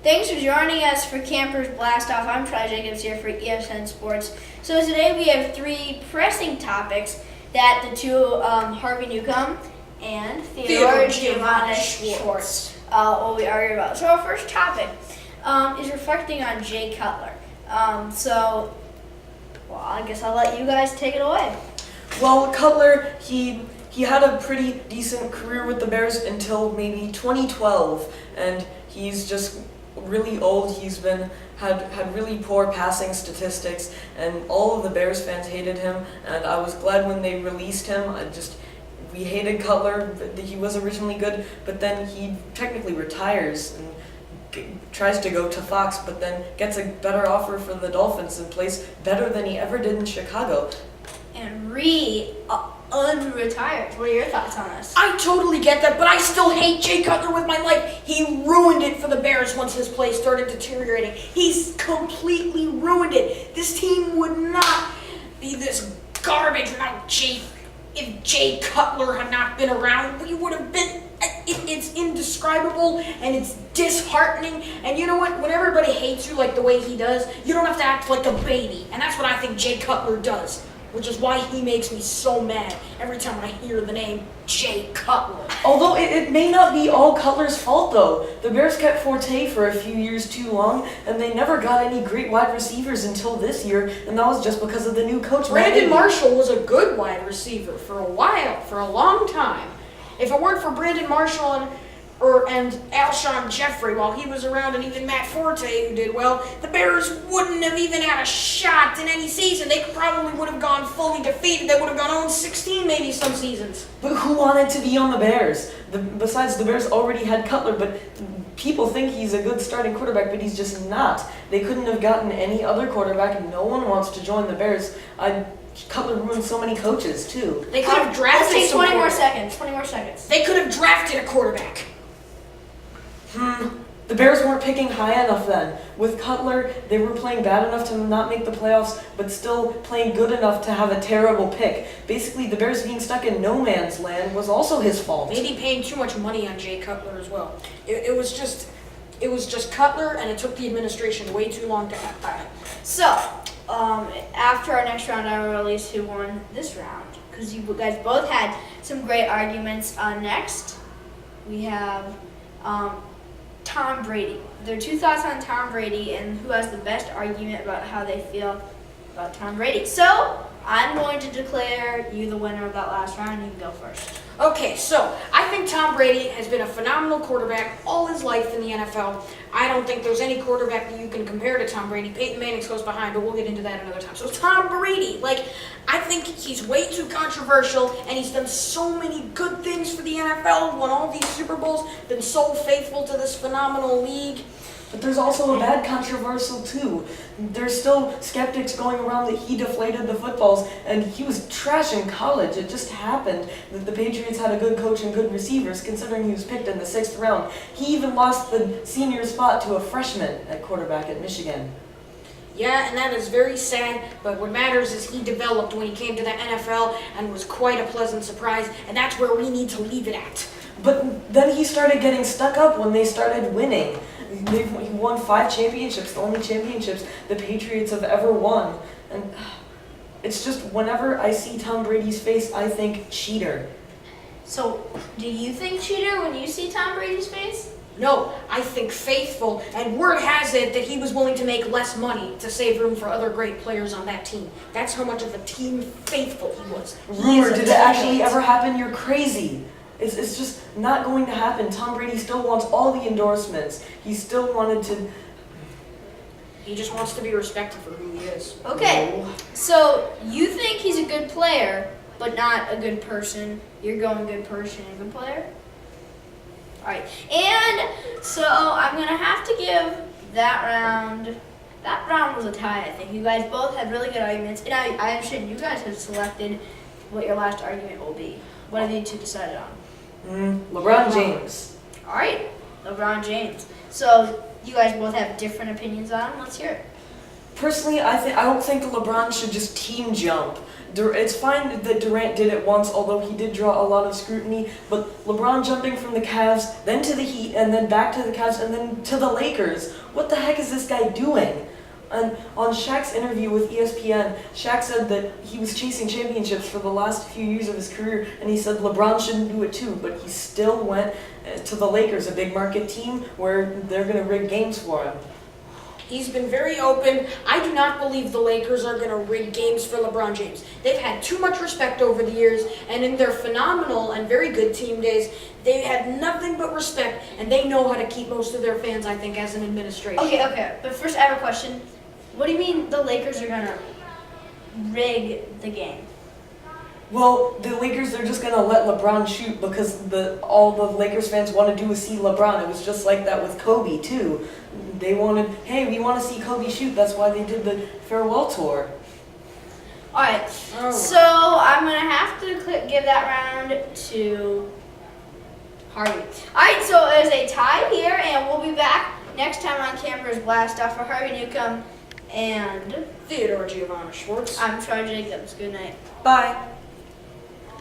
Thanks for joining us for Campers Blast Off. I'm Ty Jacobs here for ESN Sports. So today we have three pressing topics that the two Harvey Newcomb and Theodore Giovanni Schwartz will be arguing about. So our first topic is reflecting on Jay Cutler. I guess I'll let you guys take it away. Well, Cutler, he had a pretty decent career with the Bears until maybe 2012, and he's just really old. He's had really poor passing statistics, and all of the Bears fans hated him, and I was glad when they released him. We hated Cutler. He was originally good, but then he technically retires and tries to go to Fox, but then gets a better offer for the Dolphins and plays better than he ever did in Chicago. And unretires. What are your thoughts on this? I totally get that, but I still hate Jay Cutler with my life. He ruined it for the Bears once his play started deteriorating. He's completely ruined it. This team would not be this garbage without Jay. If Jay Cutler had not been around, we would have been. It's indescribable and it's disheartening. And you know what? When everybody hates you like the way he does, you don't have to act like a baby. And that's what I think Jay Cutler does, which is why he makes me so mad every time I hear the name Jay Cutler. Although it may not be all Cutler's fault, though. The Bears kept Forte for a few years too long, and they never got any great wide receivers until this year, and that was just because of the new coach. Brandon Marshall was a good wide receiver for a while, for a long time. If it weren't for Brandon Marshall and Alshon Jeffrey while he was around, and even Matt Forte, who did well, the Bears wouldn't have even had a shot in any season. They probably would have gone fully defeated. They would have gone 0-16 maybe some seasons. But who wanted to be on the Bears? Besides, the Bears already had Cutler, but people think he's a good starting quarterback, but he's just not. They couldn't have gotten any other quarterback. No one wants to join the Bears. Cutler ruined so many coaches, too. They could have drafted Let's take 20 more quarterback. seconds. 20 more seconds. They could have drafted a quarterback. The Bears weren't picking high enough then. With Cutler, they were playing bad enough to not make the playoffs, but still playing good enough to have a terrible pick. Basically, the Bears being stuck in no man's land was also his fault. Maybe paying too much money on Jay Cutler as well. It was just Cutler, and it took the administration way too long to act on it. So, after our next round, I will release who won this round, because you guys both had some great arguments. Next, we have Tom Brady. Their two thoughts on Tom Brady and who has the best argument about how they feel about Tom Brady. So, I'm going to declare you the winner of that last round, and you can go first. Okay, so I think Tom Brady has been a phenomenal quarterback all his life in the NFL. I don't think there's any quarterback that you can compare to Tom Brady. Peyton Manning's close behind, but we'll get into that another time. So Tom Brady, I think he's way too controversial, and he's done so many good things for the NFL, won all these Super Bowls, been so faithful to this phenomenal league. But there's also a bad controversial, too. There's still skeptics going around that he deflated the footballs, and he was trash in college. It just happened that the Patriots had a good coach and good receivers, considering he was picked in the 6th round. He even lost the senior spot to a freshman at quarterback at Michigan. Yeah, and that is very sad, but what matters is he developed when he came to the NFL and was quite a pleasant surprise, and that's where we need to leave it at. But then he started getting stuck up when they started winning. He won 5 championships, the only championships the Patriots have ever won. And it's just, whenever I see Tom Brady's face, I think cheater. So, do you think cheater when you see Tom Brady's face? No, I think faithful, and word has it that he was willing to make less money to save room for other great players on that team. That's how much of a team faithful he was. Rumor, did it actually ever happen? You're crazy. It's just not going to happen. Tom Brady still wants all the endorsements. He still wanted to... He just wants to be respected for who he is. Okay, so you think he's a good player, but not a good person. You're going good person and good player? Alright, and so I'm going to have to give that round was a tie, I think. You guys both had really good arguments, and I understand you guys have selected what your last argument will be. What have you two decided on? LeBron James. Alright, LeBron James. So you guys both have different opinions on him. Let's hear it. Personally, I don't think LeBron should just team jump. It's fine that Durant did it once, although he did draw a lot of scrutiny. But LeBron jumping from the Cavs, then to the Heat, and then back to the Cavs, and then to the Lakers. What the heck is this guy doing? And on Shaq's interview with ESPN, Shaq said that he was chasing championships for the last few years of his career, and he said LeBron shouldn't do it too, but he still went to the Lakers, a big market team, where they're going to rig games for him. He's been very open. I do not believe the Lakers are going to rig games for LeBron James. They've had too much respect over the years, and in their phenomenal and very good team days, they had nothing but respect, and they know how to keep most of their fans, I think, as an administration. Okay. But first, I have a question. What do you mean the Lakers are gonna rig the game? Well, the Lakers are just gonna let LeBron shoot because all the Lakers fans want to do is see LeBron. It was just like that with Kobe too. They wanted, hey, we want to see Kobe shoot. That's why they did the farewell tour. All right. Oh. So I'm gonna have to give that round to Harvey. All right. So there's a tie here, and we'll be back next time on Campers Blast Off for Harvey Newcomb and Theodore Giovanna Schwartz. I'm Troy Jacobs. Good night. Bye.